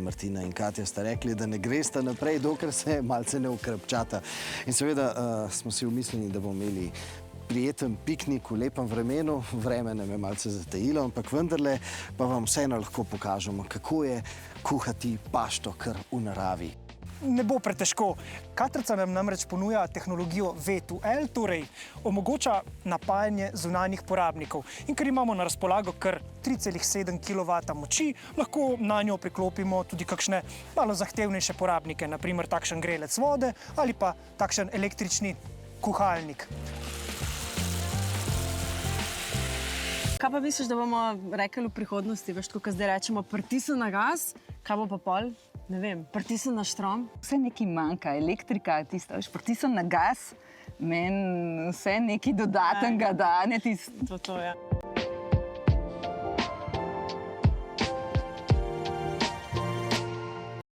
Martina in Katja sta rekli, da ne gresta naprej, dokler se malce ne ukrepčata. In seveda smo si umislili, da bomo imeli prijeten piknik v lepem vremenu. Vreme nam je malce zatajilo, ampak vendarle pa vam vseeno lahko pokažemo, kako je kuhati pašto kar v naravi. Ne bo pretežko. Katrca nam namreč ponuja tehnologijo V2L, torej omogoča napajanje zunanjih porabnikov. In ker imamo na razpolago kar 3,7 kW moči, lahko na njo priklopimo tudi kakšne malo zahtevnejše porabnike, naprimer takšen grelec vode ali pa takšen električni kuhalnik. Kaj pa misliš, da bomo rekli v prihodnosti? Veš, ko zdaj rečemo pritisni na gas, kaj bo pa pol? Ne vem, pritisni na štrom? Vse nekaj manjka, elektrika, tisto, veš, pritisni na gas, meni vse nekaj dodatnega dane. To je.